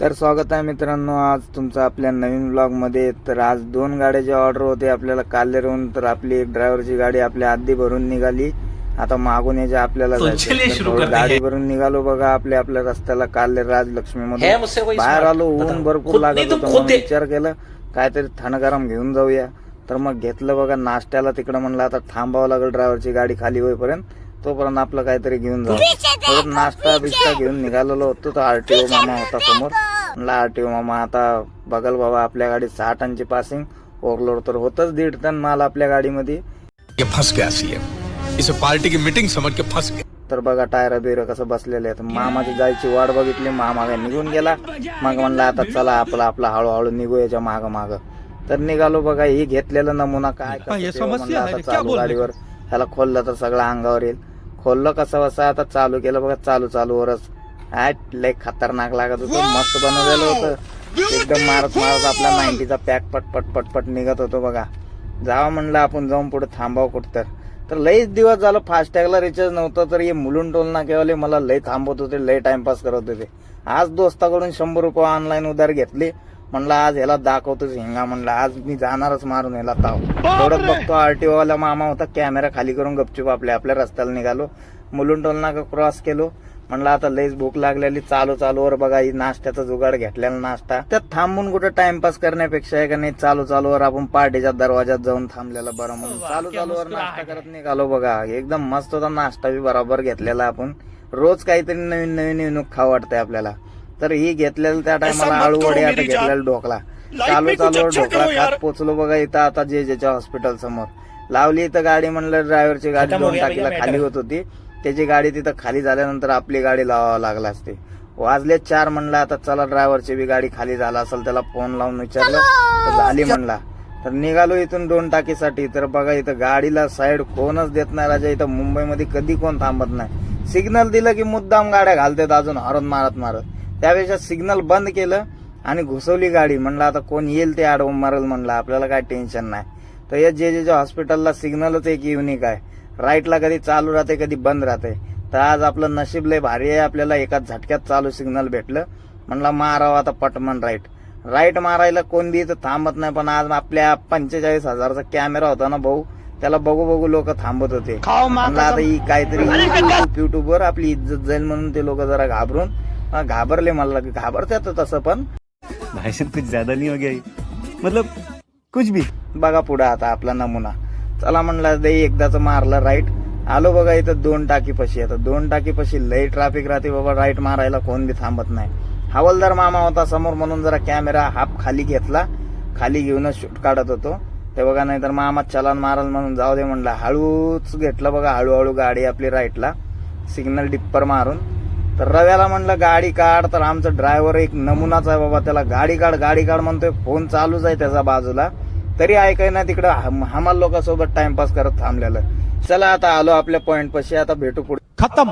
तर स्वागत आहे मित्रांनो आज तुमचं आपल्या नवीन ब्लॉग मध्ये। तर आज 2 गाड्याची ऑर्डर होते आपल्याला कालेरून। तर आपली एक ड्रायव्हरची गाडी आपल्या आधी भरून निघाली, आता मागून यायची आपल्याला गाडी भरून निघालो बघा आपल्या रस्त्याला कालेर राजलक्ष्मी मध्ये बाहेर आलो। ऊन भरपूर लागत होतं म्हणून विचार केला काहीतरी थंड गरम घेऊन जाऊया। तर मग घेतलं बघा नाश्त्याला तिकडं। म्हणलं आता थांबावं लागेल ड्रायव्हरची गाडी खाली होईपर्यंत, तोपर्यंत आपलं काहीतरी घेऊन जाऊ। नाश्ता बिस्टा घेऊन निघालेलो होतो। तर आरटीओ मामा होता समोर। म्हणलं आरटीओ मामा आता बघल बाबा आपल्या गाडीत 6 टनची पासिंग, ओव्हरलोड तर होतच 1.5 टन माल आपल्या गाडीमध्ये। फंस गया सीएम, इसे पार्टी की मीटिंग समझ के फंस गया। तर बघा टायर बिर कसं बसलेले आहेत। मामाची जायची वाट बघितली, मामा निघून गेला। मग म्हणलं आता चला आपला हळूहळू निघू याच्या माग माग। तर निघालो बघा। ही घेतलेलं नमुना काय चालू गाडीवर ह्याला खोललं तर सगळं अंगावर येईल। खोललं कसं बसं आता चालू केलं बघा। चालूवरच लय खतरनाक लागत होतं, मस्त बनवलेलं होतं एकदम। मारत आपला 90चा पॅक पटपट निघत होतो बघा। जावं म्हणलं आपण जाऊन पुढे थांबावं कुठं तर लईच दिवस झालं फास्टॅगला रिचार्ज नव्हतं। तर हे मुलुंड टोल नाक्यावाले मला लय थांबवत होते, लय टाइमपास करत होते। आज दोस्ताकडून 100 रुपये ऑनलाईन उधार घेतले। म्हणलं आज ह्याला दाखवतोच हिंगा, म्हणलं आज मी जाणारच मारून ह्याला ताव। थोडं बघतो आरटीओ वाला मामा होता, कॅमेरा खाली करून गपचूप आपल्या रस्त्याला निघालो। मुलुंड टोल नाका क्रॉस केलो। म्हणलं आता लईच भूक लागलेली। चालूवर बघा ही नाश्त्याचा जुगाड घेतलेला नाश्ता। त्यात थांबून कुठं टाइमपास करण्यापेक्षा आहे का नाही चालूवर आपण पार्टीच्या दरवाजात जाऊन थांबलेला बरं म्हणून चालूवर नाश्ता करत निघालो बघा। एकदम मस्त होता नाश्ता बी बरोबर घेतलेला आपण। रोज काहीतरी नवीन खाऊ वाटतंय आपल्याला। तर ही घेतलेलं त्या टायमाला आळू वडे, आता घेतलेला ढोकळा। चालूवर ढोकळा खात पोचलो बघा इथं आता जेजेच्या हॉस्पिटल समोर। लावली इथं गाडी, म्हणलं ड्रायव्हरची गाडी 2 टाकीला खाली होत होती, त्याची गाडी तिथं खाली झाल्यानंतर आपली गाडी लावावं लागला असते। वाजले 4 म्हणलं आता चला ड्रायव्हरची बी गाडी खाली झाला असेल, त्याला फोन लावून विचारलं तर झाली म्हणला। तर निघालो इथून 2 टाकीसाठी। तर बघा इथं गाडीला साईड कोणच देत नाही राजा। इथं मुंबईमध्ये कधी कोण थांबत नाही। सिग्नल दिलं की मुद्दाम गाड्या घालतात अजून हॉर्न मारत। त्यापेक्षा सिग्नल बंद केलं आणि घुसवली गाडी। म्हणलं आता कोण येईल ते आडवून मारल, म्हणलं आपल्याला काय टेन्शन नाही। तर या जेजेच्या हॉस्पिटलला सिग्नलच एक युनिक आहे, राईटला कधी चालू राहते कधी बंद राहते। तर आज आपलं नशीब लय भारी आहे, आपल्याला एकाच झटक्यात चालू सिग्नल भेटलं। म्हणलं मारावं आता पटमन राईट मारायला कोण बी इथं थांबत नाही। पण आज आपल्या 45,000चा कॅमेरा होता ना भाऊ, त्याला बघू लोक थांबत होते। म्हणलं आता ही काहीतरी युट्यूबवर आपली इज्जत जाईल म्हणून ते लोक जरा घाबरले। मला घाबरतात तसं, पण भाषण कुछ ज्यादा नहीं हो गया, मतलब कुछ भी। बघा पुढे आता आपला नमुना। चला म्हणलं दे एकदाच मारलं राईट। आलो बघा इथं 2 टाकीपाशी। आता 2 टाकीपाशी लई ट्रॅफिक राहते बाबा, राईट मारायला कोण बी थांबत नाही। हवालदार मामा होता समोर म्हणून जरा कॅमेरा हाफ खाली घेतला, खाली घेऊनच शूट काढत होतो ते बघा। नाही तर मामा चलान मारल म्हणून जाऊ दे म्हणलं, हळूच घेतलं बघा। हळूहळू गाडी आपली राईटला सिग्नल डिप्पर मारून। तर रव्याला म्हणलं गाडी काढ, तर आमचा ड्रायव्हर एक नमुनाच आहे बाबा, त्याला गाडी काढ म्हणतोय। फोन चालूच आहे त्याचा बाजूला, तरी ऐकाय ना तिकडं हमाल लोकांसोबत टाइमपास करत थांबलेलं। चला आता आलो आपल्या पॉइंट पाशी, आता भेटू पुढे। खत्म।